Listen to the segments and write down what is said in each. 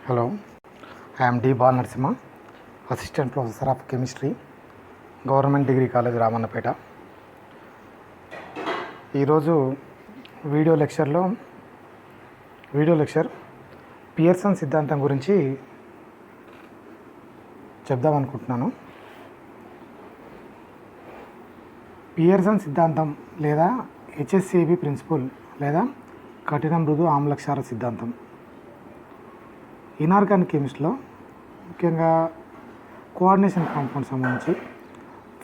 Hello, I am D. Bal Narasimha, Assistant Professor of Chemistry, Government Degree College, Ramannapeta. ఈరోజు video lecture Pearson సిద్ధాంతం గురించి చెప్దామనుకుంటున్నాను. Pearson సిద్ధాంతం లేదా హెచ్ఎస్ఏబి principal లేదా కఠిన మృదు ఆమ్లక్షార సిద్ధాంతం ఇనార్గానిక్ కెమిస్ట్రీలో ముఖ్యంగా కోఆర్డినేషన్ కాంపౌండ్ సంబంధించి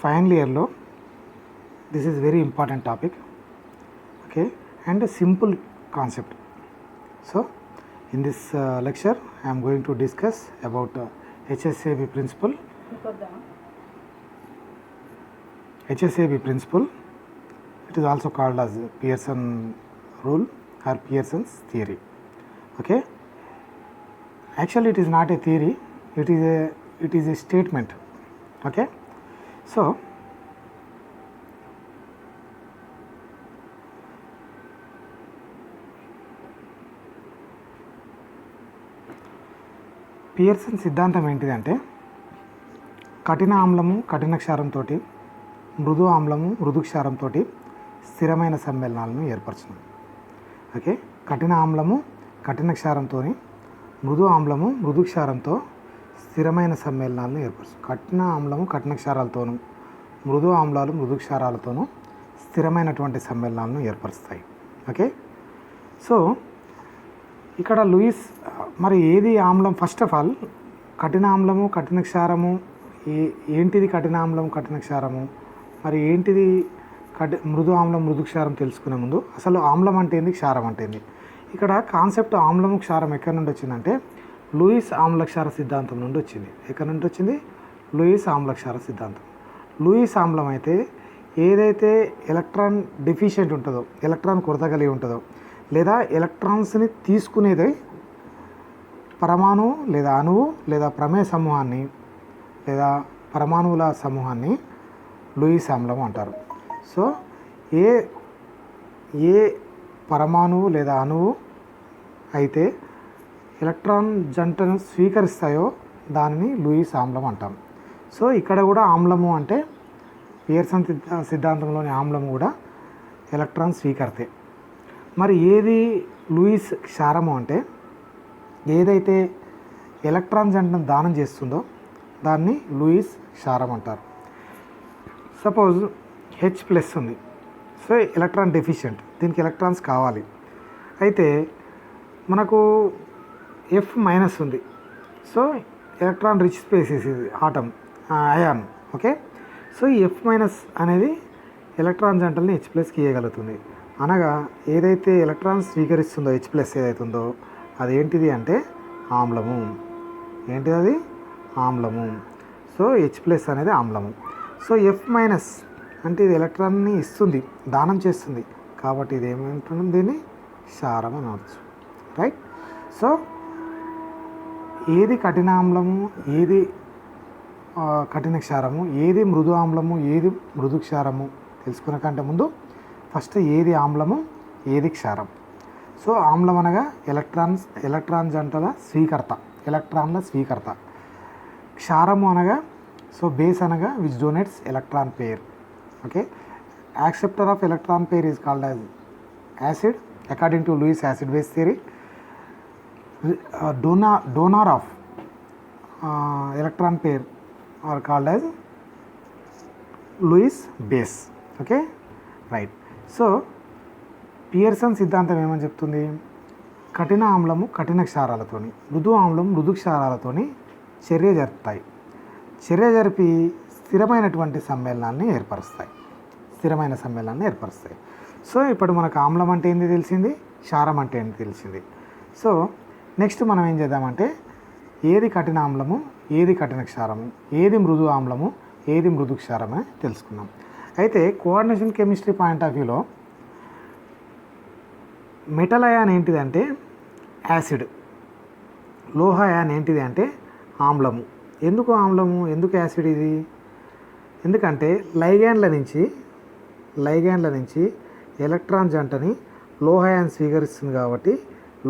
ఫైనల్ ఇయర్లో this is very important topic. Okay, and simple concept. So in this lecture I'm going to discuss about HSAB principle. HSAB principle, it is also called as Pearson rule or Pearson's theory. Okay, actually it is not a theory, it is a statement. Okay, so Pearson సిద్ధాంతం ఏంటిదంటే కఠిన ఆమ్లము కఠిన క్షారంతో మృదు ఆమ్లము మృదు క్షారంతో స్థిరమైన సమ్మేళనాలను ఏర్పరచడం. Okay, కఠిన ఆమ్లము కఠిన క్షారంతో మృదు ఆమ్లము మృదు క్షారంతో స్థిరమైన సమ్మేళనాలను ఏర్పరచడం. కఠిన ఆమ్లము కఠిన క్షారాలతోనూ మృదు ఆమ్లాలు మృదు క్షారాలతోనూ స్థిరమైనటువంటి సమ్మేళనాలను ఏర్పరుస్తాయి. ఓకే, సో ఇక్కడ లూయిస్ మరి ఏది ఆమ్లం, ఫస్ట్ ఆఫ్ ఆల్ కఠిన ఆమ్లము కఠిన క్షారము ఏంటిది, కఠిన ఆమ్లము కఠిన క్షారము మరి ఏంటిది, మృదు ఆమ్లం మృదు క్షారం తెలుసుకునే ముందు అసలు ఆమ్లం అంటే ఏంది, క్షారం అంటే ఏంది. ఇక్కడ కాన్సెప్ట్ ఆమ్లము క్షారం ఎక్కడి నుండి వచ్చిందంటే లూయిస్ ఆమ్లక్షార సిద్ధాంతం నుండి వచ్చింది. ఎక్కడి నుండి వచ్చింది? లూయిస్ ఆమ్లక్షార సిద్ధాంతం. లూయిస్ ఆమ్లం అయితే ఏదైతే ఎలక్ట్రాన్ డెఫిషియెంట్ ఉంటుందో, ఎలక్ట్రాన్ కొరత కలిగి ఉంటుందో లేదా ఎలక్ట్రాన్స్ని తీసుకునేది పరమాణువు లేదా అణువు లేదా ప్రమేయ సమూహాన్ని లేదా పరమాణువుల సమూహాన్ని లూయిస్ ఆమ్లం అంటారు. సో ఏ పరమాణువు లేదా అణువు అయితే ఎలక్ట్రాన్ జంటను స్వీకరిస్తాయో దానిని లూయిస్ ఆమ్లం అంటాం. సో ఇక్కడ కూడా ఆమ్లము అంటే పియర్సన్ సిద్ధాంతంలోని ఆమ్లము కూడా ఎలక్ట్రాన్ స్వీకరితే. మరి ఏది లూయిస్ క్షారము అంటే ఏదైతే ఎలక్ట్రాన్ జంటను దానం చేస్తుందో దాన్ని లూయిస్ క్షారం అంటారు. సపోజ్ H+ ఉంది, సో ఎలక్ట్రాన్ డెఫిషియెంట్, దీనికి ఎలక్ట్రాన్స్ కావాలి. అయితే మనకు F- ఉంది, సో ఎలక్ట్రాన్ రిచ్ స్పేసెస్ ఇది ఆటమ్ అయాన్. ఓకే, సో ఈ F- అనేది ఎలక్ట్రాన్ జంటల్ని H+కి ఇవ్వగలుగుతుంది. అనగా ఏదైతే ఎలక్ట్రాన్ స్వీకరిస్తుందో H+ ఏదైతే ఉందో అదేంటిది అంటే ఆమ్లము. ఏంటిది అది? ఆమ్లము. సో H+ అనేది ఆమ్లము. సో F- అంటే ఇది ఎలక్ట్రాన్ని ఇస్తుంది, దానం చేస్తుంది, కాబట్టి ఇది ఏమంటున్నాం, దీన్ని క్షారం అని అనవచ్చు. రైట్. సో ఏది కఠిన ఆమ్లము ఏది కఠిన క్షారము, ఏది మృదు ఆమ్లము ఏది మృదు క్షారము తెలుసుకునే కంటే ముందు ఫస్ట్ ఏది ఆమ్లము ఏది క్షారం. సో ఆమ్లం అనగా ఎలక్ట్రాన్ జంటల స్వీకర్త, ఎలక్ట్రాన్ల స్వీకర్త. క్షారము అనగా సో బేస్ అనగా which donates electron pair. Okay, acceptor of electron pair is called as acid according to Lewis acid base theory. Donor of electron pair are called as Lewis base. Okay, right. So Pearson సిద్ధాంతం ఏమని చెప్తుంది? కఠిన ఆమ్లము కఠిన క్షారాలతోని మృదు ఆమ్లం మృదు క్షారాలతోని చర్య జరుపుతాయి. చర్య జరిపి స్థిరమైనటువంటి సమ్మేళనాన్ని ఏర్పరుస్తాయి. స్థిరమైన సమ్మేళనాన్ని ఏర్పరుస్తాయి. సో ఇప్పుడు మనకు ఆమ్లం అంటే ఏంది తెలిసింది, క్షారం అంటే ఏంటి తెలిసింది. సో నెక్స్ట్ మనం ఏం చేద్దామంటే ఏది కఠిన ఆమ్లము ఏది కఠిన క్షారము, ఏది మృదు ఆమ్లము ఏది మృదు క్షారం అని తెలుసుకుందాం. అయితే కోఆర్డినేషన్ కెమిస్ట్రీ పాయింట్ ఆఫ్ వ్యూలో మెటల్ అయాన్ ఏంటిదంటే యాసిడ్, లోహ అయాన్ ఏంటిది అంటే ఆమ్లము. ఎందుకు ఆమ్లము, ఎందుకు యాసిడ్ ఇది? ఎందుకంటే లైగ్యాండ్ల నుంచి ఎలక్ట్రాన్ జంటని లోహ అయాన్ స్వీకరిస్తుంది కాబట్టి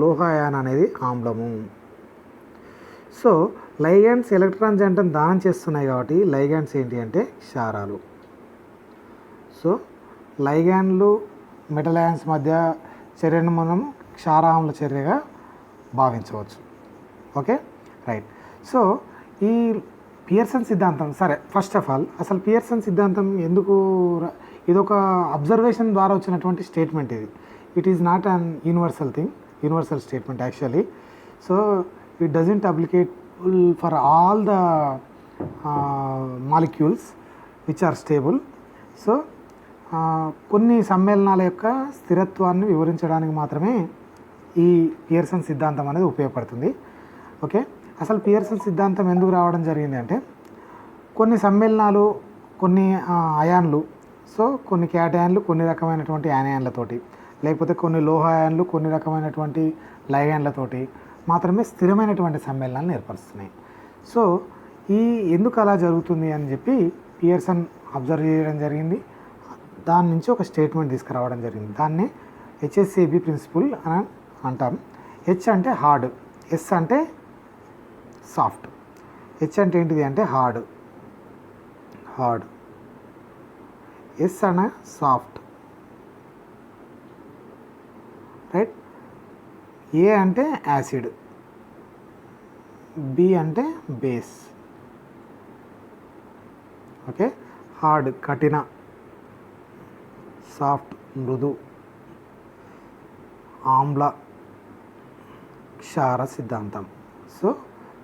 లోహ అయాన్ అనేది ఆమ్లము. సో లైగాండ్స్ ఎలక్ట్రాన్ జంటం దానం చేస్తున్నాయి కాబట్టి లైగాండ్స్ ఏంటి అంటే క్షారాలు. సో లైగాండ్లు మెటల్ అయాన్స్ మధ్య చర్యను మనం క్షారామ్ల చర్యగా భావించవచ్చు. Okay, right. సో ఈ పియర్సన్ సిద్ధాంతం, సరే ఫస్ట్ ఆఫ్ ఆల్ అసలు పియర్సన్ సిద్ధాంతం ఎందుకు, ఇదొక అబ్జర్వేషన్ ద్వారా వచ్చినటువంటి స్టేట్మెంట్ ఇది. It is not an universal thing, universal statement actually. So it doesn't applicable for all the molecules which are stable. So కొన్ని సమ్మేళనాల యొక్క స్థిరత్వాన్ని వివరించడానికి మాత్రమే ఈ పియర్సన్ సిద్ధాంతం అనేది ఉపయోగపడుతుంది. ఓకే, అసలు పియర్సన్ సిద్ధాంతం ఎందుకు రావడం జరిగింది అంటే కొన్ని సమ్మేళనాలు, కొన్ని అయాన్లు, సో కొన్ని క్యాటయాన్లు కొన్ని రకమైనటువంటి యానయాన్లతోటి, లేకపోతే కొన్ని లోహాయాన్లు కొన్ని రకమైనటువంటి లైగాన్లతోటి మాత్రమే స్థిరమైనటువంటి సమ్మేళనాలను ఏర్పరుస్తున్నాయి. సో ఈ ఎందుకు అలా జరుగుతుంది అని చెప్పి పియర్సన్ అబ్జర్వ్ చేయడం జరిగింది. దాని నుంచి ఒక స్టేట్మెంట్ తీసుకురావడం జరిగింది. దాన్నే హెచ్ఎస్ఏబి ప్రిన్సిపుల్ అని అంటాం. హెచ్ అంటే హార్డ్, ఎస్ అంటే సాఫ్ట్. హెచ్ అంటే ఏంటిది అంటే హార్డ్, ఎస్ అనే సాఫ్ట్, రైట్. ఏ అంటే యాసిడ్, బి అంటే బేస్. ఓకే, హార్డ్ కఠిన, సాఫ్ట్ మృదు, ఆమ్ల క్షార సిద్ధాంతం. సో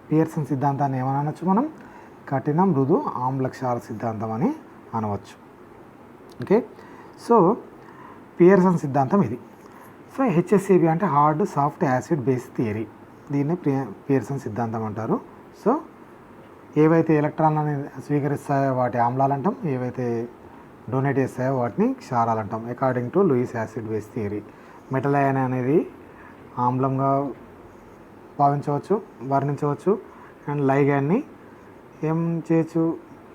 పియర్సన్ సిద్ధాంతాన్ని ఏమని అనొచ్చు మనం, కఠిన మృదు ఆమ్ల క్షార సిద్ధాంతం అని అనవచ్చు. ఓకే, సో పియర్సన్ సిద్ధాంతం ఇది. సో హెచ్ఎస్ఏబి అంటే hard soft acid base theory, దీన్ని పియర్సన్ సిద్ధాంతం అంటారు. సో ఏవైతే ఎలక్ట్రాన్లని స్వీకరిస్తాయో వాటి ఆమ్లాలు అంటాం, ఏవైతే డొనేట్ చేస్తాయో వాటిని క్షారాలు అంటాం, according to Lewis acid base theory. Metal ion అనేది ఆమ్లంగా భావించవచ్చు, వర్ణించవచ్చు. అండ్ లైగాన్ని ఏం చేయొచ్చు,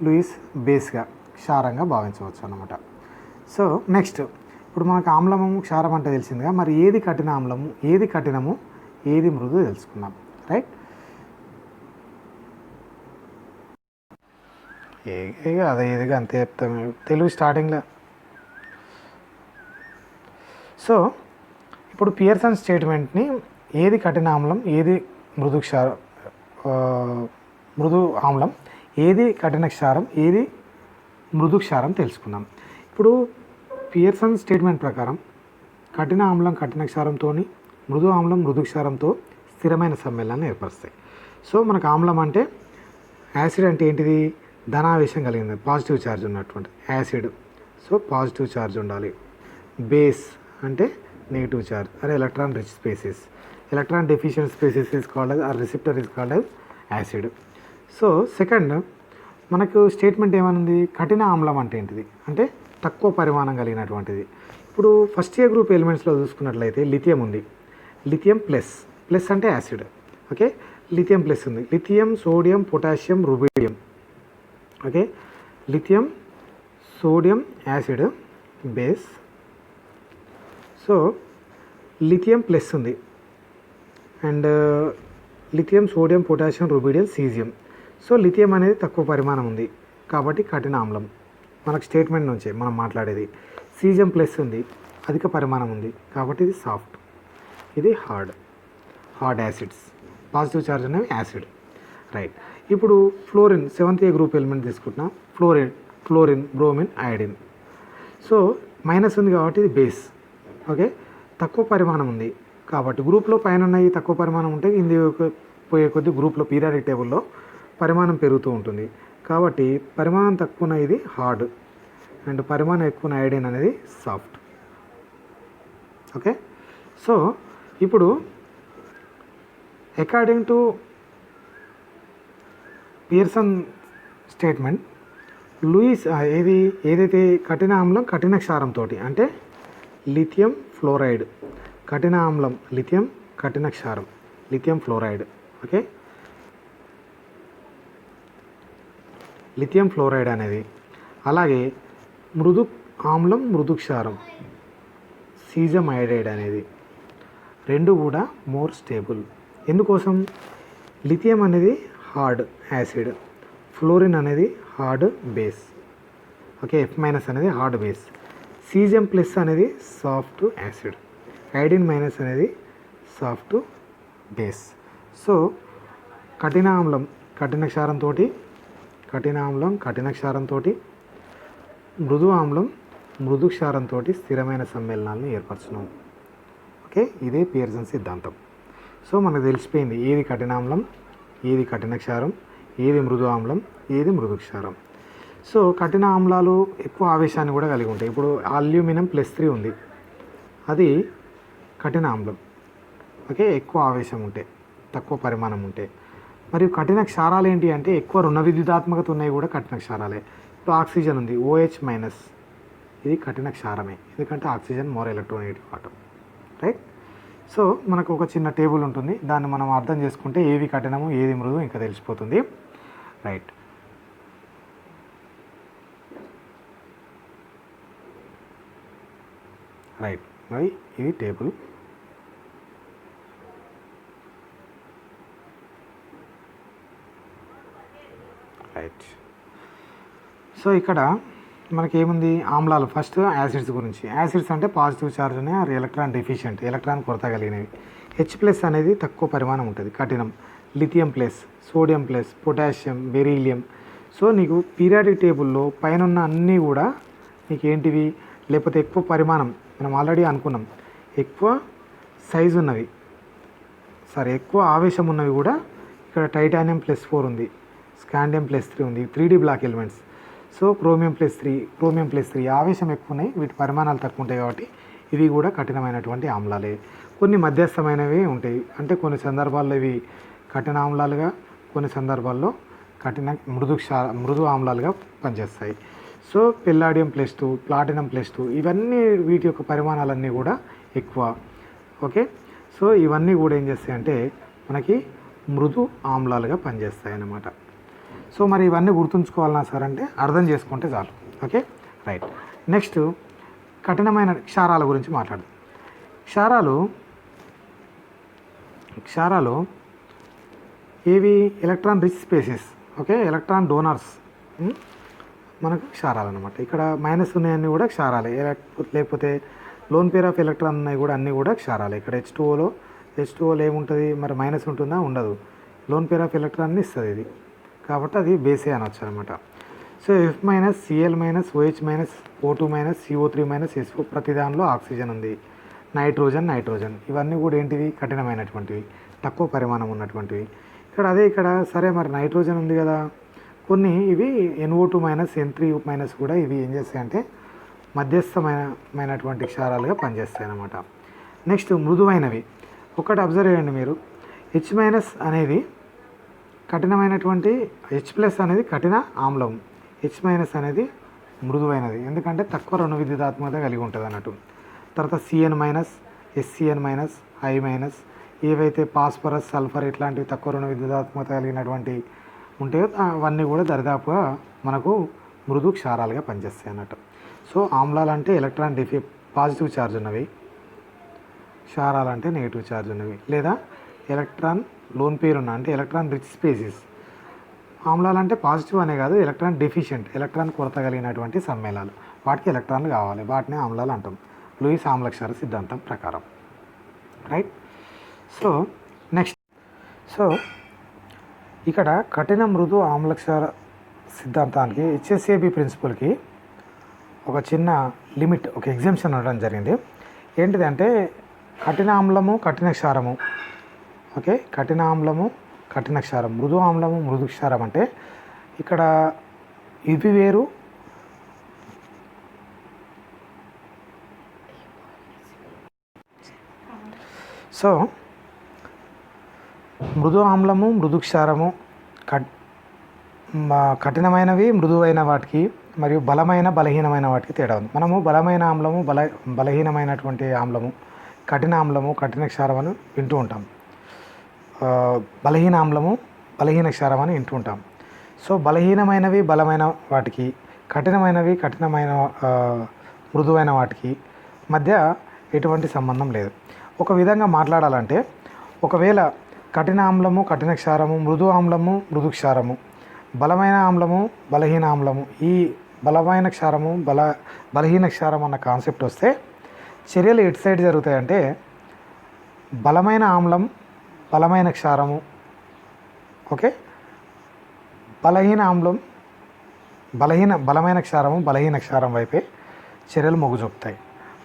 లూయిస్ బేస్గా క్షారంగా భావించవచ్చు అన్నమాట. సో నెక్స్ట్, ఇప్పుడు మనకు ఆమ్లము క్షారం అంటే తెలిసిందిగా, మరి ఏది కఠిన ఆమ్లము, ఏది కఠినము, ఏది మృదు తెలుసుకున్నాం, రైట్. అదే ఇదిగా అంతే చెప్తాం తెలుగు స్టార్టింగ్లో. సో ఇప్పుడు పియర్సన్ స్టేట్మెంట్ని ఏది కఠిన ఆమ్లం, ఏది మృదు ఆమ్లం, ఏది కఠిన క్షారం, ఏది మృదు క్షారం తెలుసుకున్నాం. ఇప్పుడు పియర్సన్ స్టేట్మెంట్ ప్రకారం కఠిన ఆమ్లం కఠిన క్షారంతో, మృదు ఆమ్లం మృదు క్షారంతో స్థిరమైన సమ్మేళనాన్ని ఏర్పరుస్తాయి. సో మనకు ఆమ్లం అంటే, యాసిడ్ అంటే ఏంటిది, ధనావేశం కలిగింది, పాజిటివ్ ఛార్జ్ ఉన్నటువంటి యాసిడ్. సో పాజిటివ్ ఛార్జ్ ఉండాలి. బేస్ అంటే negative charge, are electron rich species, electron deficient species is called as, or receptor is called as acid. So second మనకు స్టేట్మెంట్ ఏమనుంది, కఠిన ఆమ్లం అంటే ఏంటిది అంటే తక్కువ పరిమాణం కలిగినటువంటిది. ఇప్పుడు ఫస్ట్ ఏ గ్రూప్ ఎలిమెంట్స్లో చూసుకున్నట్లయితే లిథియం ఉంది, లిథియం ప్లస్, ప్లస్ అంటే యాసిడ్. ఓకే, లిథియం ప్లస్ ఉంది, lithium sodium potassium rubidium. Okay, lithium sodium acid base. So lithium plus ఉంది, and lithium sodium potassium rubidium caesium. So lithium అనేది తక్కువ పరిమాణం ఉంది కాబట్టి కఠిన ఆమ్లం. మనకు స్టేట్మెంట్ నుంచే మనం మాట్లాడేది. సీజియం ప్లస్ ఉంది, అధిక పరిమాణం ఉంది కాబట్టి ఇది సాఫ్ట్, ఇది హార్డ్ యాసిడ్స్, పాజిటివ్ ఛార్జ్ అనేవి యాసిడ్, రైట్. ఇప్పుడు fluorine, seventh A group element తీసుకుంటున్నాం, fluorine bromine iodine. So minus ఉంది కాబట్టి ఇది బేస్. ఓకే, తక్కువ పరిమాణం ఉంది కాబట్టి గ్రూప్లో పైన ఉన్నాయి తక్కువ పరిమాణం ఉంటే కింది పోయే కొద్ది గ్రూప్లో పీరియాడిక్ టేబుల్లో పరిమాణం పెరుగుతూ ఉంటుంది కాబట్టి పరిమాణం తక్కువ ఉన్న ఇది హార్డ్ అండ్ పరిమాణం ఎక్కువ ఉన్న ఐడిన్ అనేది సాఫ్ట్. ఓకే, సో ఇప్పుడు according to Pearson statement, Lewis ఏదైతే కఠిన ఆమ్లం కఠిన క్షారంతో అంటే లిథియం ఫ్లోరైడ్, కఠిన ఆమ్లం లిథియం, కఠిన క్షారం lithium fluoride. Okay, lithium fluoride అనేది, అలాగే మృదు ఆమ్లం మృదు క్షారం సీజియం ఐడైడ్ అనేది రెండు కూడా మోర్ స్టేబుల్. ఎందుకోసం, లిథియం అనేది హార్డ్ యాసిడ్, ఫ్లోరిన్ అనేది హార్డ్ బేస్. ఓకే, F- అనేది హార్డ్ బేస్, సీజియం ప్లస్ అనేది సాఫ్ట్ యాసిడ్, ఐడిన్ మైనస్ అనేది సాఫ్ట్ బేస్. సో కఠిన ఆమ్లం కఠిన క్షారంతో, మృదు ఆమ్లం మృదు క్షారంతో స్థిరమైన సమ్మేళనాలను ఏర్పరచడం. ఓకే, ఇదే పియర్సన్ సిద్ధాంతం. సో మనకు తెలిసిపోయింది ఏది కఠినామ్లం, ఏది కఠిన క్షారం, ఏది మృదు ఆమ్లం, ఏది మృదు క్షారం. సో కఠిన ఆమ్లాలు ఎక్కువ ఆవేశాన్ని కూడా కలిగి ఉంటాయి. ఇప్పుడు అల్యూమినియం +3 ఉంది, అది కఠిన ఆమ్లం. ఓకే, ఎక్కువ ఆవేశం ఉంటే, తక్కువ పరిమాణం ఉంటే. మరియు కఠిన క్షారాలు ఏంటి అంటే ఎక్కువ రుణ విద్యుదాత్మకత ఉన్నాయి కూడా కఠిన క్షారాలే. ఇప్పుడు ఆక్సిజన్ ఉంది OH-, ఇది కఠిన క్షారమే, ఎందుకంటే oxygen more electronegative atom. Right. So మనకు ఒక చిన్న టేబుల్ ఉంటుంది, దాన్ని మనం అర్థం చేసుకుంటే ఏవి కఠినము ఏది మృదు ఇంకా తెలిసిపోతుంది. రైట్. మరి ఇది టేబుల్. రైట్. సో ఇక్కడ మనకేముంది, ఆమ్లాలు. ఫస్ట్ యాసిడ్స్ గురించి. యాసిడ్స్ అంటే పాజిటివ్ ఛార్జ్ ఉన్నాయి, ఆర్ ఎలక్ట్రాన్ డెఫిషియెంట్, ఎలక్ట్రాన్ కొరత కలిగినవి. H+ అనేది తక్కువ పరిమాణం ఉంటుంది, కఠినం. Lithium plus, sodium plus, potassium, beryllium. So నీకు పీరియాడిక్ టేబుల్లో పైన ఉన్న అన్నీ కూడా నీకు ఏంటివి, లేకపోతే ఎక్కువ పరిమాణం, మనం ఆల్రెడీ అనుకున్నాం, ఎక్కువ సైజు ఉన్నవి, ఎక్కువ ఆవేశం ఉన్నవి కూడా ఇక్కడ టైటానియం +4 ఉంది, స్కాండియం +3 ఉంది, 3D block elements. So chromium +3 ఆవేశం ఎక్కువ ఉన్నాయి, వీటి పరిమాణాలు తక్కువ ఉంటాయి కాబట్టి ఇవి కూడా కఠినమైనటువంటి ఆమ్లాలే. కొన్ని మధ్యస్థమైనవి ఉంటాయి, అంటే కొన్ని సందర్భాల్లో ఇవి కఠిన ఆమ్లాలుగా, కొన్ని సందర్భాల్లో మృదు ఆమ్లాలుగా పనిచేస్తాయి. సో పెల్లాడియం +2, ప్లాటినం +2 ఇవన్నీ వీటి యొక్క పరిమాణాలన్నీ కూడా ఎక్కువ. ఓకే, సో ఇవన్నీ కూడా ఏం చేస్తాయంటే మనకి మృదు ఆమ్లాలుగా పనిచేస్తాయి అన్నమాట. సో మరి ఇవన్నీ గుర్తుంచుకోవాలన్నా సార్ అంటే అర్థం చేసుకుంటే చాలు. Okay, right. నెక్స్ట్ కఠినమైన క్షారాల గురించి మాట్లాడదాం. క్షారాలు ఏవి, electron rich spaces. Okay, electron donors మనకు క్షారాలు అనమాట. ఇక్కడ మైనస్ ఉన్నాయన్నీ కూడా క్షారాలే, లేకపోతే లోన్ పేర్ ఆఫ్ ఎలక్ట్రాన్ ఉన్నాయి కూడా అన్నీ కూడా క్షారాలే. ఇక్కడ H2Oలో ఏముంటుంది మరి, మైనస్ ఉంటుందా, ఉండదు. లోన్ పేర్ ఆఫ్ ఎలక్ట్రాన్ని ఇస్తుంది ఇది, కాబట్టి అది బేసే అనవచ్చు అనమాట. So F-, Cl-, OH-, O2-, CO3-, SO ప్రతి దానిలో ఆక్సిజన్ ఉంది. నైట్రోజన్ ఇవన్నీ కూడా ఏంటివి, కఠినమైనటువంటివి, తక్కువ పరిమాణం ఉన్నటువంటివి. ఇక్కడ సరే మరి నైట్రోజన్ ఉంది కదా, కొన్ని ఇవి NO2-, N3- కూడా ఇవి ఏం చేస్తాయంటే మధ్యస్థమైనటువంటి క్షారాలుగా పనిచేస్తాయి అన్నమాట. నెక్స్ట్ మృదువైనవి. ఒకటి అబ్జర్వ్ చేయండి మీరు, H- అనేది కఠినమైనటువంటి, H+ అనేది కఠిన ఆమ్లం, H- అనేది మృదువైనది, ఎందుకంటే తక్కువ రుణ విద్యుదాత్మకత కలిగి ఉంటుంది అన్నట్టు. తర్వాత Cn-, SCn-, I-, ఏవైతే ఫాస్ఫరస్, సల్ఫర్ ఇట్లాంటివి తక్కువ రుణ విద్యుదాత్మకత కలిగినటువంటి ఉంటాయో అవన్నీ కూడా దరిదాపుగా మనకు మృదు క్షారాలుగా పనిచేస్తాయి అన్నట్టు. సో ఆమ్లాలు అంటే ఎలక్ట్రాన్ పాజిటివ్ ఛార్జ్ ఉన్నవి, క్షారాలు అంటే నెగిటివ్ ఛార్జ్ ఉన్నవి, లేదా ఎలక్ట్రాన్ లోన్ పేర్ ఉన్న అంటే ఎలక్ట్రాన్ రిచ్ స్పేసెస్. ఆమ్లాలు అంటే పాజిటివ్ అనే కాదు, ఎలక్ట్రాన్ డెఫిషియెంట్, ఎలక్ట్రాన్ కొరత కలిగినటువంటి సమ్మేళనాలు, వాటికి ఎలక్ట్రాన్లు కావాలి, వాటిని ఆమ్లాలు అంటాం లూయిస్ ఆమ్లక్షార సిద్ధాంతం ప్రకారం. రైట్. సో నెక్స్ట్, ఇక్కడ కఠిన మృదు ఆమ్లక్షార సిద్ధాంతానికి HSAB ప్రిన్సిపల్కి ఒక చిన్న లిమిట్, ఒక ఎగ్జామ్షన్ ఉండడం జరిగింది. ఏంటిదంటే కఠిన ఆమ్లము, కఠిన క్షారము. ఓకే, కఠిన ఆమ్లము, కఠిన క్షారం, మృదు ఆమ్లము, మృదు క్షారం అంటే ఇక్కడ ఇవి వేరు, సో మృదు ఆమ్లము, మృదు క్షారము కఠినమైనవి, మృదువైన వాటికి మరియు బలహీనమైన వాటికి తేడా ఉంది. మనము బలమైన ఆమ్లము, బలహీనమైనటువంటి ఆమ్లము, కఠిన ఆమ్లము, కఠిన క్షారం అని వింటూ ఉంటాం. బలహీన ఆమ్లము, బలహీన క్షారం అని వింటూ ఉంటాం. సో బలహీనమైనవి బలమైన వాటికి, కఠినమైనవి మృదువైన వాటికి మధ్య ఎటువంటి సంబంధం లేదు. ఒక విధంగా మాట్లాడాలంటే, ఒకవేళ కఠిన ఆమ్లము కఠిన క్షారము, మృదు ఆమ్లము మృదు క్షారము, బలమైన ఆమ్లము బలహీన ఆమ్లము. ఈ బలమైన క్షారము బలహీన క్షారం అన్న కాన్సెప్ట్ వస్తే చర్యలు ఎటు సైడ్ జరుగుతాయంటే బలమైన ఆమ్లం బలమైన క్షారము, ఓకే, బలహీన ఆమ్లం బలమైన క్షారము బలహీన క్షారం వైపే చర్యలు మొగ్గు చూపుతాయి.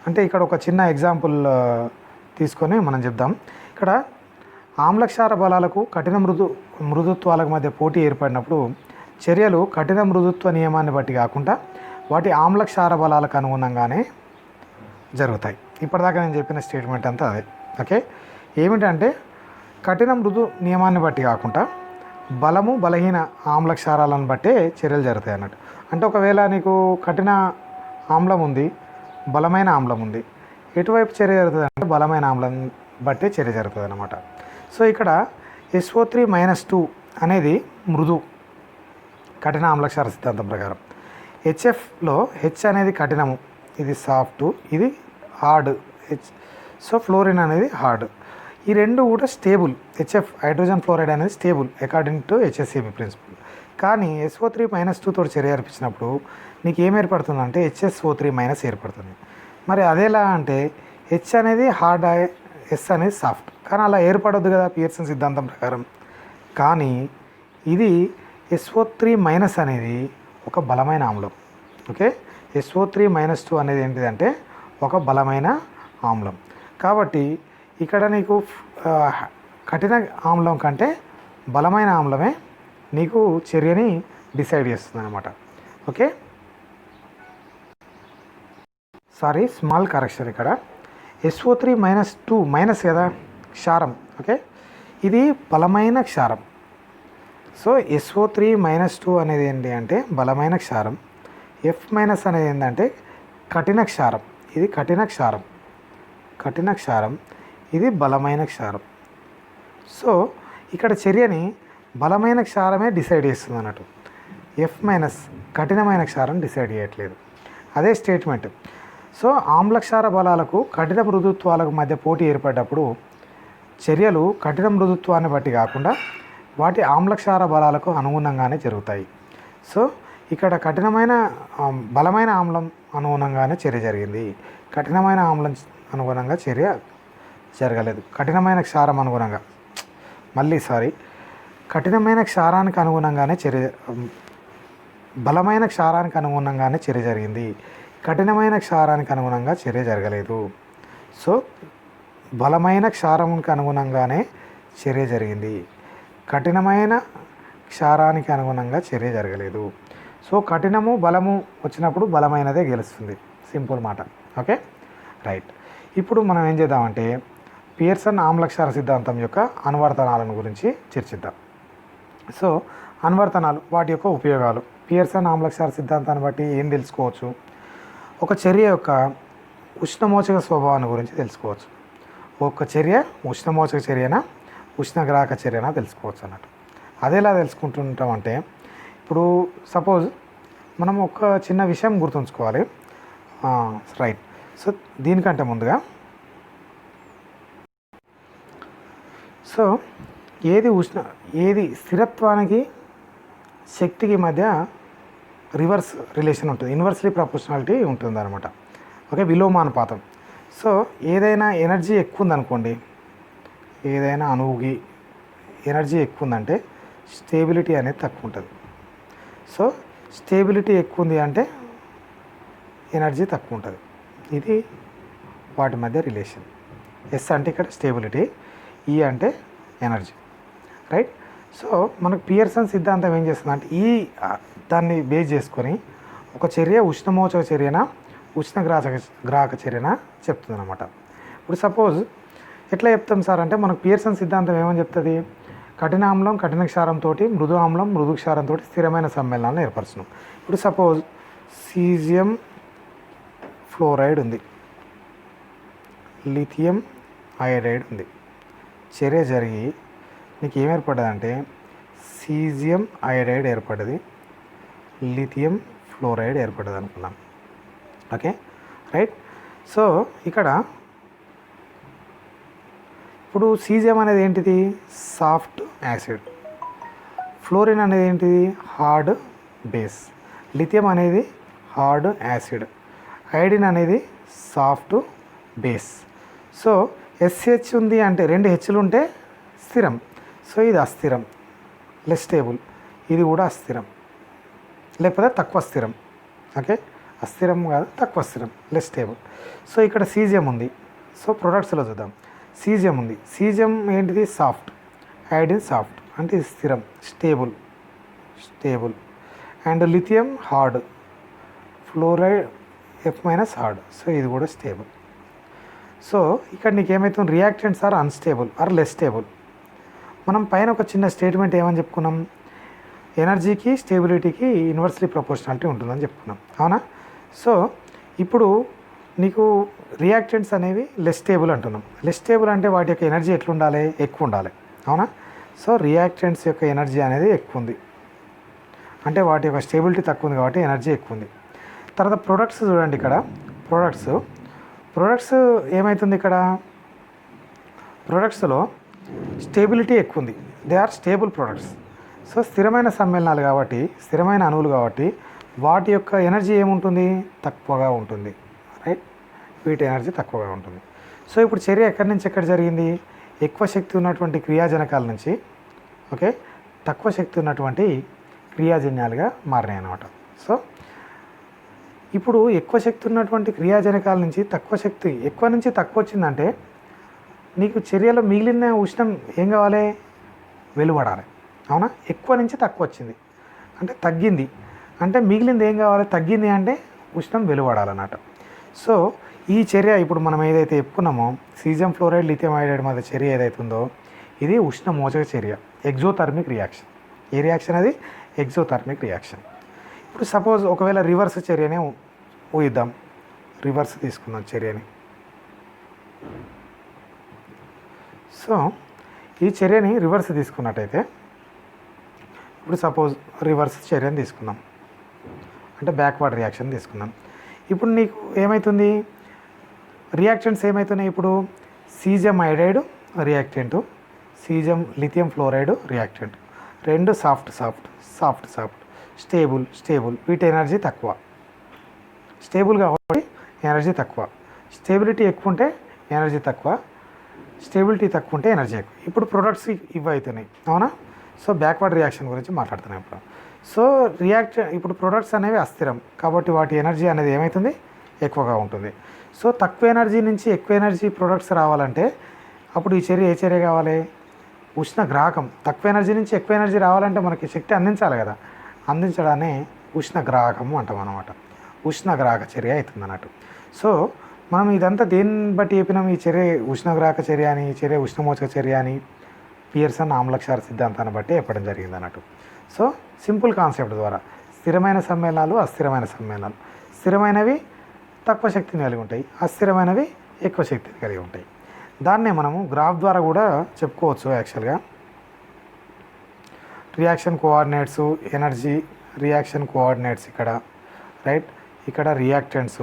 అంటే ఇక్కడ ఒక చిన్న ఎగ్జాంపుల్ తీసుకొని మనం చెప్దాం. ఇక్కడ ఆమ్లక్షార బలాలకు కఠిన మృదుత్వాలకు మధ్య పోటీ ఏర్పడినప్పుడు చర్యలు కఠిన మృదుత్వ నియమాన్ని బట్టి కాకుండా వాటి ఆమ్లక్షార బలాలకు అనుగుణంగానే జరుగుతాయి. ఇప్పటిదాకా నేను చెప్పిన స్టేట్మెంట్ అంతా అదే. ఓకే, ఏమిటంటే కఠిన మృదు నియమాన్ని బట్టి కాకుండా బలము బలహీన ఆమ్లక్షారాలను బట్టే చర్యలు జరుగుతాయి అన్నట్టు. అంటే ఒకవేళ నీకు కఠిన ఆమ్లం ఉంది, బలమైన ఆమ్లం ఉంది, ఎటువైపు చర్య జరుగుతుంది అంటే బలమైన ఆమ్లం బట్టే చర్య జరుగుతుంది అన్నమాట. సో ఇక్కడ SO3-2 అనేది మృదు కఠిన ఆమ్లక్షార సిద్ధాంతం ప్రకారం. HFలో H అనేది కఠినము, ఇది సాఫ్ట్, ఇది హార్డ్. సో ఫ్లోరిన్ అనేది హార్డ్. ఈ రెండు కూడా స్టేబుల్. HF హైడ్రోజన్ ఫ్లోరైడ్ అనేది stable according to HSAB principle. కానీ SO3-2 తోటి చర్య ఏర్పించినప్పుడు నీకు ఏం ఏర్పడుతుందంటే HSO3- ఏర్పడుతుంది. మరి అదేలా అంటే H అనేది హార్డ్, S అనేది సాఫ్ట్. కానీ అలా ఏర్పడొద్దు కదా పియర్సన్ సిద్ధాంతం ప్రకారం. కానీ ఇది SO3- అనేది ఒక బలమైన ఆమ్లం. ఓకే, SO3-2 అనేది ఏంటిదంటే ఒక బలమైన ఆమ్లం. కాబట్టి ఇక్కడ నీకు కఠిన ఆమ్లం కంటే బలమైన ఆమ్లమే నీకు చర్యని డిసైడ్ చేస్తుంది అనమాట. Okay, sorry, small correction. ఇక్కడ SO3-2 మైనస్ కదా క్షారం. ఓకే, ఇది బలమైన క్షారం. సో SO3-2 అనేది ఏంటి అంటే బలమైన క్షారం. F- అనేది ఏంటంటే కఠిన క్షారం. ఇది కఠిన క్షారం, ఇది బలమైన క్షారం. సో ఇక్కడ చర్యని బలమైన క్షారమే డిసైడ్ చేస్తుంది అన్నట్టు. F- కఠినమైన క్షారం డిసైడ్ చేయట్లేదు. అదే స్టేట్మెంట్. సో ఆమ్లక్షార బలాలకు కఠిన మృదుత్వాలకు మధ్య పోటీ ఏర్పడ్డప్పుడు చర్యలు కఠిన మృదుత్వాన్ని బట్టి కాకుండా వాటి ఆమ్లక్షార బలాలకు అనుగుణంగానే జరుగుతాయి. సో ఇక్కడ బలమైన ఆమ్లం అనుగుణంగానే చర్య జరిగింది, కఠినమైన ఆమ్లం అనుగుణంగా చర్య జరగలేదు. కఠినమైన క్షారం అనుగుణంగా కఠినమైన క్షారానికి అనుగుణంగానే బలమైన క్షారానికి అనుగుణంగానే చర్య జరిగింది, కఠినమైన క్షారానికి అనుగుణంగా చర్య జరగలేదు. సో బలమైన క్షారానికి అనుగుణంగానే చర్య జరిగింది, కఠినమైన క్షారానికి అనుగుణంగా చర్య జరగలేదు. సో కఠినము బలము వచ్చినప్పుడు బలమైనదే గెలుస్తుంది. సింపుల్ మాట. Okay, right. ఇప్పుడు మనం ఏం చేద్దామంటే పియర్సన్ ఆమ్లక్షార సిద్ధాంతం యొక్క అనువర్తనాలను గురించి చర్చిద్దాం. సో అనువర్తనాలు, వాటి యొక్క ఉపయోగాలు. పియర్సన్ ఆమ్లక్షార సిద్ధాంతాన్ని బట్టి ఏం తెలుసుకోవచ్చు? ఒక చర్య యొక్క ఉష్ణమోచక స్వభావాన్ని గురించి తెలుసుకోవచ్చు. ఒక చర్య ఉష్ణమోచక చర్యనా ఉష్ణగ్రాహక చర్యనా తెలుసుకోవచ్చు అన్నట్టు. అదేలా తెలుసుకుంటుంటామంటే ఇప్పుడు సపోజ్ మనం ఒక చిన్న విషయం గుర్తుంచుకోవాలి. రైట్. సో దీనికంటే ముందుగా ఏది స్థిరత్వానికి శక్తికి మధ్య రివర్స్ రిలేషన్ ఉంటుంది, ఇన్వర్స్లీ ప్రపోర్షనాలిటీ ఉంటుంది అనమాట. ఓకే, విలోమానుపాతం. సో ఏదైనా ఎనర్జీ ఎక్కువ ఉందనుకోండి, ఏదైనా అణువుకి ఎనర్జీ ఎక్కువ ఉందంటే స్టేబిలిటీ అనేది తక్కువ ఉంటుంది. సో స్టేబిలిటీ ఎక్కువ ఉంది అంటే ఎనర్జీ తక్కువ ఉంటుంది. ఇది వాటి మధ్య రిలేషన్. ఎస్ అంటే ఇక్కడ స్టేబిలిటీ, ఈ అంటే ఎనర్జీ. రైట్. సో మనకు పియర్సన్ సిద్ధాంతం ఏం చేస్తుందంటే దాన్ని బేస్ చేసుకొని ఒక చర్య ఉష్ణమోచక చర్యనా ఉష్ణగ్రాహక చర్యనా చెప్తుంది అనమాట. ఇప్పుడు సపోజ్ ఎట్లా చెప్తాం సార్ అంటే మనకు పియర్సన్ సిద్ధాంతం ఏమని చెప్తుంది? కఠిన ఆమ్లం కఠిన క్షారంతో మృదు ఆమ్లం మృదు క్షారంతో స్థిరమైన సమ్మేళనాలను ఏర్పరుస్తున్నాం. ఇప్పుడు సపోజ్ సీజియం ఫ్లోరైడ్ ఉంది, లిథియం అయోడైడ్ ఉంది. చర్య జరిగి నీకు ఏం ఏర్పడ్డదంటే సీజియం అయోడైడ్ ఏర్పడ్డది, లిథియం ఫ్లోరైడ్ ఏర్పడ్డది అనుకున్నాం. Okay, right. సో ఇక్కడ ఇప్పుడు సీజియం అనేది ఏంటిది? Soft acid. ఫ్లోరిన్ అనేది ఏంటిది? Hard base. లిథియం అనేది హార్డ్ యాసిడ్. ఐడిన్ అనేది సాఫ్ట్ బేస్. సో ఎస్హెచ్ ఉంది అంటే 2 హెచ్లు ఉంటే స్థిరం. సో ఇది అస్థిరం, లెస్ స్టేబుల్. ఇది కూడా అస్థిరం లేకపోతే తక్కువ స్థిరం. ఓకే, అస్థిరం కాదు, తక్కువ స్థిరం, లెస్ స్టేబుల్. సో ఇక్కడ సీజియం ఉంది. సో ప్రొడక్ట్స్లో చూద్దాం. సీజియం ఉంది. సీజియం ఏంటిది? సాఫ్ట్. ఐడిన్ సాఫ్ట్ అంటే ఇది స్థిరం, stable. And lithium hard. Fluoride F- hard. So ఇది కూడా స్టేబుల్. సో ఇక్కడ నీకు ఏమవుతుంది? Reactants are unstable or less stable. మనం పైన ఒక చిన్న స్టేట్మెంట్ ఏమని చెప్పుకున్నాం? ఎనర్జీకి స్టేబిలిటీకి ఇన్వర్స్లీ ప్రపోర్షనాలిటీ ఉంటుందని చెప్పుకున్నాం, అవునా? సో ఇప్పుడు నీకు రియాక్టెంట్స్ అనేవి లెస్ స్టేబుల్ అంటున్నాం. లెస్ స్టేబుల్ అంటే వాటి యొక్క ఎనర్జీ ఎట్లుండాలి? ఎక్కువ ఉండాలి, అవునా? సో రియాక్టెంట్స్ యొక్క ఎనర్జీ అనేది ఎక్కువ ఉంది అంటే వాటి యొక్క స్టేబిలిటీ తక్కువ ఉంది కాబట్టి ఎనర్జీ ఎక్కువ ఉంది. తర్వాత ప్రొడక్ట్స్ చూడండి. ఇక్కడ ప్రొడక్ట్స్ ఏమవుతుంది? ఇక్కడ ప్రొడక్ట్స్లో స్టేబిలిటీ ఎక్కువ ఉంది. They are stable products. So స్థిరమైన సమ్మేళనాలు కాబట్టి, స్థిరమైన అణువులు కాబట్టి వాటి యొక్క ఎనర్జీ ఏముంటుంది? తక్కువగా ఉంటుంది, రైట్? వీటి ఎనర్జీ తక్కువగా ఉంటుంది. సో ఇప్పుడు చర్య ఎక్కడి నుంచి ఎక్కడ జరిగింది? ఎక్కువ శక్తి ఉన్నటువంటి క్రియాజనకాల నుంచి, ఓకే, తక్కువ శక్తి ఉన్నటువంటి క్రియాజన్యాలుగా మారినాయి అన్నమాట. సో ఇప్పుడు ఎక్కువ శక్తి ఉన్నటువంటి క్రియాజనకాల నుంచి ఎక్కువ నుంచి తక్కువ వచ్చిందంటే నీకు చర్యలో మిగిలిన ఉష్ణం ఏం కావాలి? వెలువడాలి, అవునా? ఎక్కువ నుంచి తక్కువ వచ్చింది అంటే తగ్గింది, అంటే మిగిలింది ఏం కావాలి? తగ్గింది అంటే ఉష్ణం వెలువడాలన్నమాట. సో ఈ చర్య ఇప్పుడు మనం ఏదైతే చెప్పుకున్నామో సీజియం ఫ్లోరైడ్ లిథియం ఐడైడ్ మధ్య చర్య ఏదైతే ఉందో ఇది ఉష్ణమోచక చర్య, ఎగ్జోథర్మిక్ రియాక్షన్. ఏ రియాక్షన్ అది? Exothermic reaction. ఇప్పుడు సపోజ్ ఒకవేళ రివర్స్ చర్యనే ఊహిద్దాం. రివర్స్ తీసుకుందాం చర్యని. సో ఈ చర్యని రివర్స్ తీసుకున్నట్టయితే ఇప్పుడు సపోజ్ రివర్స్ చర్యని తీసుకుందాం అంటే బ్యాక్వర్డ్ రియాక్షన్ తీసుకుందాం. ఇప్పుడు నీకు ఏమవుతుంది? రియాక్టెంట్స్ ఏమవుతున్నాయి? ఇప్పుడు caesium iodide reactant, caesium lithium fluoride reactant, రెండు సాఫ్ట్, స్టేబుల్. వీటి ఎనర్జీ తక్కువ. స్టేబుల్ కాబట్టి ఎనర్జీ తక్కువ. స్టేబిలిటీ ఎక్కువ ఉంటే ఎనర్జీ తక్కువ, స్టేబిలిటీ తక్కువ ఉంటే ఎనర్జీ ఎక్కువ. ఇప్పుడు ప్రొడక్ట్స్ ఇవి అవుతున్నాయి, అవునా? సో బ్యాక్వర్డ్ రియాక్షన్ గురించి మాట్లాడుతున్నాం ఇప్పుడు. సో ఇప్పుడు ప్రొడక్ట్స్ అనేవి అస్థిరం కాబట్టి వాటి ఎనర్జీ అనేది ఏమవుతుంది? ఎక్కువగా ఉంటుంది. సో తక్కువ ఎనర్జీ నుంచి ఎక్కువ ఎనర్జీ ప్రొడక్ట్స్ రావాలంటే అప్పుడు ఈ చర్య ఏ చర్య కావాలి? ఉష్ణగ్రాహకం. తక్కువ ఎనర్జీ నుంచి ఎక్కువ ఎనర్జీ రావాలంటే మనకి శక్తి అందించాలి కదా, అందించడాన్ని ఉష్ణగ్రాహకము అంటాం అన్నమాట. ఉష్ణగ్రాహక చర్య అవుతుంది అన్నట్టు. సో మనం ఇదంతా దేన్ని బట్టి చెప్పినాం? ఈ చర్య ఉష్ణగ్రాహక చర్య అని, ఈ చర్య ఉష్ణమోచక చర్య అని పియర్సన్ ఆమ్లక్షార సిద్ధాంతాన్ని బట్టి చెప్పడం జరిగింది అన్నట్టు. సో సింపుల్ కాన్సెప్ట్ ద్వారా స్థిరమైన సమ్మేళనాలు, అస్థిరమైన సమ్మేళనాలు, స్థిరమైనవి తక్కువ శక్తిని కలిగి ఉంటాయి, అస్థిరమైనవి ఎక్కువ శక్తిని కలిగి ఉంటాయి. దాన్నే మనము గ్రాఫ్ ద్వారా కూడా చెప్పుకోవచ్చు. యాక్చువల్గా reaction coordinates, energy reaction coordinates ఇక్కడ, రైట్? ఇక్కడ రియాక్టెంట్స్,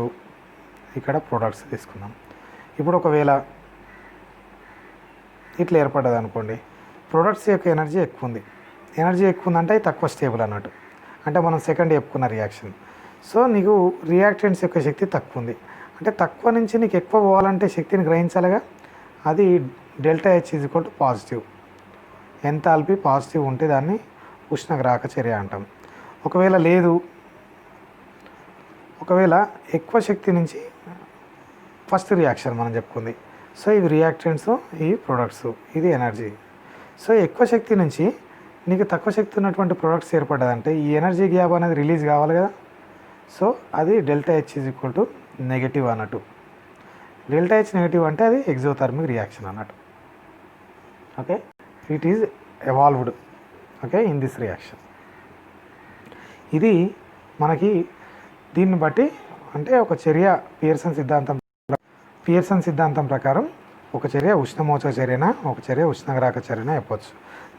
ఇక్కడ ప్రొడక్ట్స్ తీసుకున్నాం. ఇప్పుడు ఒకవేళ ఇట్లా ఏర్పడ్డది అనుకోండి, ప్రొడక్ట్స్ యొక్క ఎనర్జీ ఎక్కువ ఉంది. ఎనర్జీ ఎక్కువ ఉందంటే తక్కువ స్టేబుల్ అన్నట్టు. అంటే మనం సెకండ్ చెప్పుకున్న రియాక్షన్. సో నీకు రియాక్టెంట్స్ యొక్క శక్తి తక్కువ ఉంది అంటే తక్కువ నుంచి నీకు ఎక్కువ పోవాలంటే శక్తిని గ్రహించాలిగా. అది ΔH = పాజిటివ్. ఎంథాల్పీ పాజిటివ్ ఉంటే దాన్ని ఉష్ణగ్రాహక చర్య అంటాం. ఒకవేళ లేదు, ఒకవేళ ఎక్కువ శక్తి నుంచి ఫస్ట్ రియాక్షన్ మనం చెప్పుకుంది. సో ఇవి రియాక్టెంట్స్, ఇవి ప్రొడక్ట్స్, ఇది ఎనర్జీ. సో ఎక్కువ శక్తి నుంచి నీకు తక్కువ శక్తి ఉన్నటువంటి ప్రొడక్ట్స్ ఏర్పడ్డదంటే ఈ ఎనర్జీ గ్యాప్ అనేది రిలీజ్ కావాలి కదా. సో అది ΔH = నెగటివ్ అన్నట్టు. ΔH నెగటివ్ అంటే అది ఎగ్జోథర్మిక్ రియాక్షన్ అన్నట్టు. Okay, it is evolved, okay, in this reaction. ఇది మనకి దీన్ని బట్టి అంటే ఒక చర్య పియర్సన్ సిద్ధాంతం ప్రకారం ఒక చర్య ఉష్ణమోచక చర్యన, ఒక చర్య ఉష్ణగ్రాహక చర్యన చెప్పవచ్చు.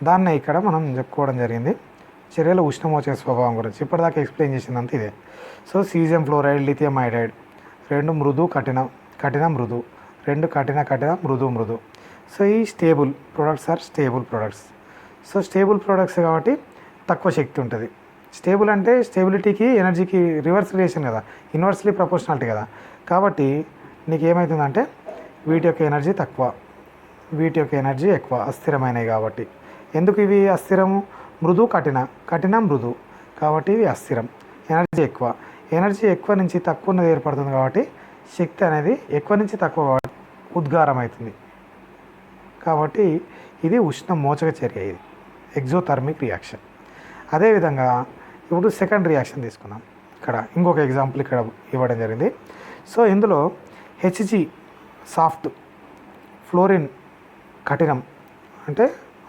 దాన్నే ఇక్కడ మనం చెప్పుకోవడం జరిగింది చర్యల ఉష్ణమోచక స్వభావం గురించి. ఇప్పటిదాకా ఎక్స్ప్లెయిన్ చేసిందంతా ఇదే. So caesium fluoride, lithium iodide రెండు మృదు, కఠిన, మృదు, రెండు కఠిన, మృదు. సో ఈ stable products are stable products. So stable products కాబట్టి తక్కువ శక్తి ఉంటుంది. స్టేబుల్ అంటే స్టేబిలిటీకి ఎనర్జీకి రివర్స్ రిలేషన్ కదా, ఇన్వర్స్లీ ప్రపోర్షనాలిటీ కదా. కాబట్టి నీకు ఏమవుతుందంటే వీటి యొక్క ఎనర్జీ తక్కువ, వీటి యొక్క ఎనర్జీ ఎక్కువ, అస్థిరమైనవి కాబట్టి. ఎందుకు ఇవి అస్థిరము? మృదు కఠిన, కఠిన మృదు కాబట్టి ఇవి అస్థిరం. ఎనర్జీ ఎక్కువ, ఎనర్జీ ఎక్కువ నుంచి తక్కువ ఉన్నది ఏర్పడుతుంది కాబట్టి శక్తి అనేది ఎక్కువ నుంచి తక్కువ కాబట్టి ఉద్గారం అవుతుంది. కాబట్టి ఇది ఉష్ణ మోచక చర్య, ఇది ఎగ్జోథర్మిక్ రియాక్షన్. అదేవిధంగా ఇప్పుడు సెకండ్ రియాక్షన్ తీసుకున్నాం. ఇక్కడ ఇంకొక ఎగ్జాంపుల్ ఇక్కడ ఇవ్వడం జరిగింది. సో ఇందులో హెచ్జి సాఫ్ట్, ఫ్లోరిన్ కఠినం అంటే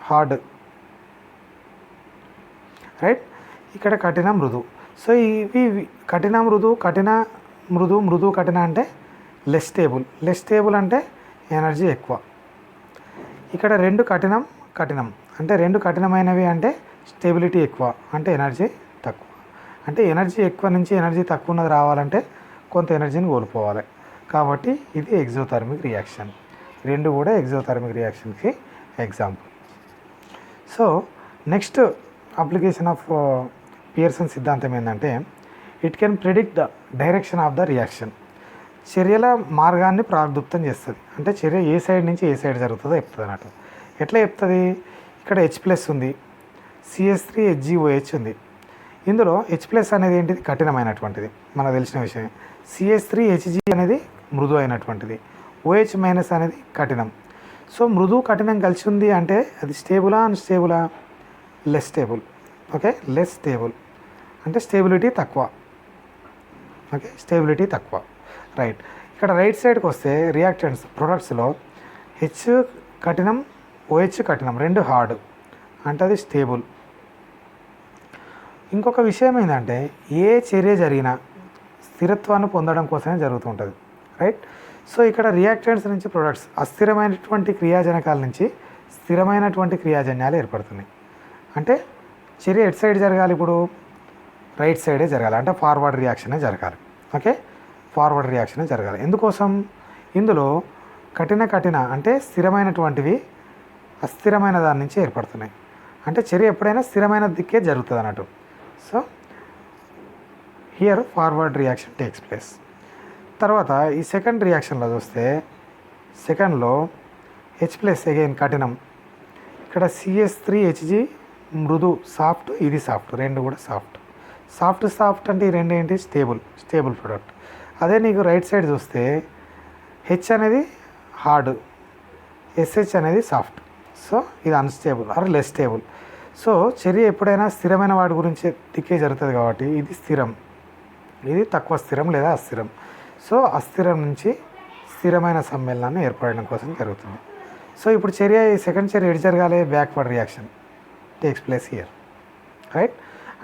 హార్డ్, రైట్. ఇక్కడ కఠిన మృదు. సో ఇవి కఠిన మృదు, కఠిన మృదు, మృదు కఠిన అంటే లెస్ స్టేబుల్, లెస్ స్టేబుల్ అంటే ఎనర్జీ ఎక్కువ. ఇక్కడ రెండు కఠినం కఠినం అంటే రెండు కఠినమైనవి అంటే స్టెబిలిటీ ఎక్కువ అంటే ఎనర్జీ తక్కువ. అంటే ఎనర్జీ ఎక్కువ నుంచి ఎనర్జీ తక్కువ ఉన్నది రావాలంటే కొంత ఎనర్జీని కోల్పోవాలి. కాబట్టి ఇది ఎగ్జోథర్మిక్ రియాక్షన్. రెండు కూడా ఎగ్జోథర్మిక్ రియాక్షన్కి example. So next application of Pearson సిద్ధాంతం ఏంటంటే it can predict the direction of the reaction. చర్యల మార్గాన్ని ప్రాగ్దుప్తం చేస్తుంది. అంటే చర్య ఏ సైడ్ నుంచి ఏ సైడ్ జరుగుతుందో చెప్తుంది అన్నట్టు. ఎట్లా చెప్తుంది? ఇక్కడ H+ ఉంది, CH3HgOH ఉంది. ఇందులో H+ అనేది ఏంటిది? కఠినమైనటువంటిది, మనకు తెలిసిన విషయం. CH3Hg అనేది మృదు అయినటువంటిది, OH- అనేది కఠినం. సో మృదు కఠినం కలిసి ఉంది అంటే అది స్టేబులా అన్స్టేబులా? Less stable. Okay, less stable అంటే స్టేబిలిటీ తక్కువ. ఓకే, స్టేబిలిటీ తక్కువ, రైట్. ఇక్కడ రైట్ సైడ్కి వస్తే రియాక్టెంట్స్ ప్రొడక్ట్స్లో H కఠినం, OH కఠినం, రెండు హార్డ్ అంటే అది స్టేబుల్. ఇంకొక విషయం ఏంటంటే ఏ చర్య జరిగినా స్థిరత్వాన్ని పొందడం కోసమే జరుగుతుంటుంది, రైట్. సో ఇక్కడ రియాక్టెంట్స్ నుంచి ప్రొడక్ట్స్ అస్థిరమైనటువంటి క్రియాజనకాల నుంచి స్థిరమైనటువంటి క్రియాజన్యాలు ఏర్పడుతున్నాయి. అంటే చర్య ఎటు సైడ్ జరగాలి? ఇప్పుడు రైట్ సైడే జరగాలి, అంటే ఫార్వర్డ్ రియాక్షనే జరగాలి. ఓకే, ఫార్వర్డ్ రియాక్షనే జరగాలి. ఎందుకోసం? ఇందులో కఠిన అంటే స్థిరమైనటువంటివి అస్థిరమైన దాని నుంచి ఏర్పడుతున్నాయి. అంటే చర్య ఎప్పుడైనా స్థిరమైన దిక్కే జరుగుతుంది అన్నట్టు. So here forward reaction takes place. తర్వాత ఈ సెకండ్ రియాక్షన్లో చూస్తే సెకండ్లో H+ అగైన్ కఠినం, ఇక్కడ CH3Hg మృదు సాఫ్ట్, ఇది సాఫ్ట్, రెండు కూడా సాఫ్ట్. సాఫ్ట్ అంటే ఈ రెండు ఏంటి? Stable product. అదే నీకు రైట్ సైడ్ చూస్తే H అనేది హార్డ్, SH అనేది సాఫ్ట్. సో ఇది unstable or less stable. So చర్య ఎప్పుడైనా స్థిరమైన వాటి గురించి దిక్కే జరుగుతుంది కాబట్టి ఇది స్థిరం, ఇది తక్కువ స్థిరం లేదా అస్థిరం. సో అస్థిరం నుంచి స్థిరమైన సమ్మేళనాన్ని ఏర్పడడం కోసం జరుగుతుంది. సో ఇప్పుడు చర్య ఈ సెకండ్ చర్య ఎటు జరగాలి? Backward reaction takes place here, right.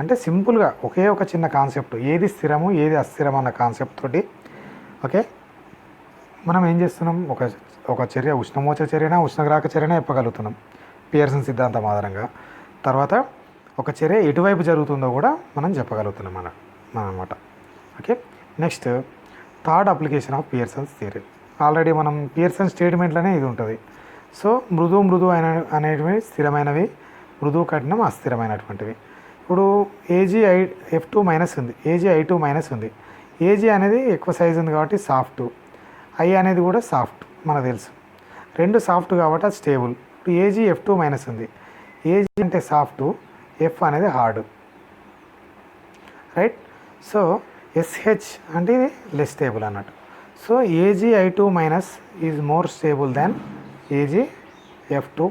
అంటే సింపుల్గా ఒకే ఒక చిన్న కాన్సెప్ట్, ఏది స్థిరము ఏది అస్థిరం అన్న కాన్సెప్ట్ తోటి ఓకే మనం ఏం చేస్తున్నాం? ఒక చర్య ఉష్ణమోచక చర్యనా ఉష్ణగ్రాహక చర్యనా చెప్పగలుగుతున్నాం పియర్సన్ సిద్ధాంతం ఆధారంగా. తర్వాత ఒక చర్య ఎటువైపు జరుగుతుందో కూడా మనం చెప్పగలుగుతున్నాం అన్నమాట. Okay, next third application of పియర్సన్స్ theory. Already మనం పియర్సన్ స్టేట్మెంట్లోనే ఇది ఉంటుంది. సో మృదు అనేటివి స్థిరమైనవి, మృదు కఠినం అస్థిరమైనటువంటివి. ఇప్పుడు AgF2- ఉంది, AgI2- ఉంది. Ag అనేది ఎక్కువ సైజు ఉంది కాబట్టి సాఫ్ట్, I అనేది కూడా సాఫ్ట్ మనకు తెలుసు, రెండు సాఫ్ట్ కాబట్టి అది స్టేబుల్. ఇప్పుడు AgF2- ఉంది, Ag అంటే సాఫ్ట్, F అనేది హార్డ్, రైట్. సో SH అంటే ఇది లెస్ స్టేబుల్ అన్నట్టు. So AgI2- is more stable than AgF2-,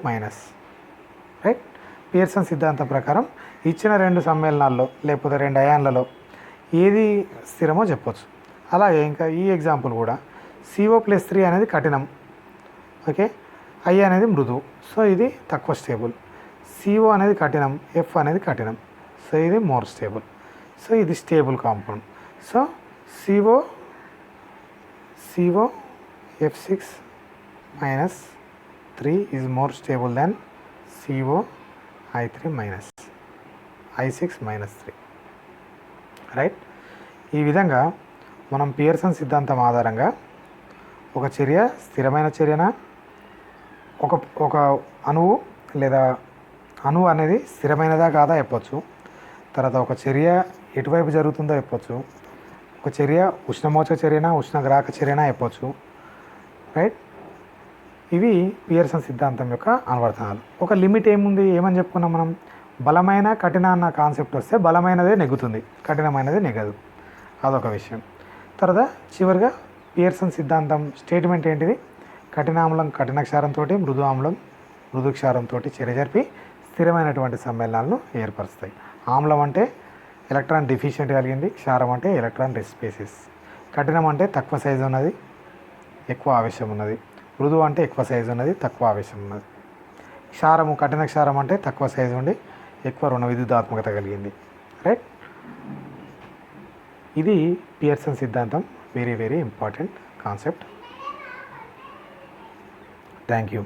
right. Pearson సిద్ధాంతం ప్రకారం ఇచ్చిన రెండు సమ్మేళనాల్లో లేకపోతే రెండు అయాన్లలో ఏది స్థిరమో చెప్పొచ్చు. అలాగే ఇంకా ఈ ఎగ్జాంపుల్ కూడా CO+3 అనేది కఠినం, ఓకే, I అనేది మృదు, సో ఇది తక్కువ స్టేబుల్. CO అనేది కఠినం, F అనేది కఠినం, సో ఇది మోర్ స్టేబుల్. సో ఇది stable compound. So COF6-3 is more stable than COI3-, I6-3, right. ఈ విధంగా మనం పియర్సన్ సిద్ధాంతం ఆధారంగా ఒక చర్య స్థిరమైన చర్యనా ఒక ఒక అణువు లేదా అణువు అనేది స్థిరమైనదా కాదా చెప్పొచ్చు. తర్వాత ఒక చర్య ఎటువైపు జరుగుతుందో చెప్పొచ్చు. ఒక చర్య ఉష్ణమోచక చర్యనా ఉష్ణగ్రాహక చర్యనా చెప్పొచ్చు. రైట్. ఇవి పియర్సన్ సిద్ధాంతం యొక్క అనువర్తనాలు. ఒక లిమిట్ ఏముంది, ఏమని చెప్పుకున్నాం మనం, బలమైన కఠిన అన్న కాన్సెప్ట్ వస్తే బలమైనదే నెగ్గుతుంది, కఠినమైనదే నెగ్గదు. అదొక విషయం. తర్వాత చివరిగా పియర్సన్ సిద్ధాంతం స్టేట్మెంట్ ఏంటిది, కఠినామ్లం కఠిన క్షారంతో, మృదు ఆమ్లం మృదు క్షారంతో చర్య జరిపి స్థిరమైనటువంటి సమ్మేళనాలను ఏర్పరుస్తాయి. ఆమ్లం అంటే ఎలక్ట్రాన్ డిఫిషియెంట్ కలిగింది, క్షారం అంటే ఎలక్ట్రాన్ రిచ్ స్పీసీస్. కఠినం అంటే తక్కువ సైజు ఉన్నది, ఎక్కువ ఆవేశం ఉన్నది. మృదువు అంటే ఎక్కువ సైజు ఉన్నది, తక్కువ ఆవేశం ఉన్నది. క్షారము కఠిన క్షారం అంటే తక్కువ సైజు ఉండి ఎక్కువ రుణ విద్యుదాత్మకత కలిగింది. రైట్. ఇది పియర్సన్ సిద్ధాంతం. Very very important concept. Thank you.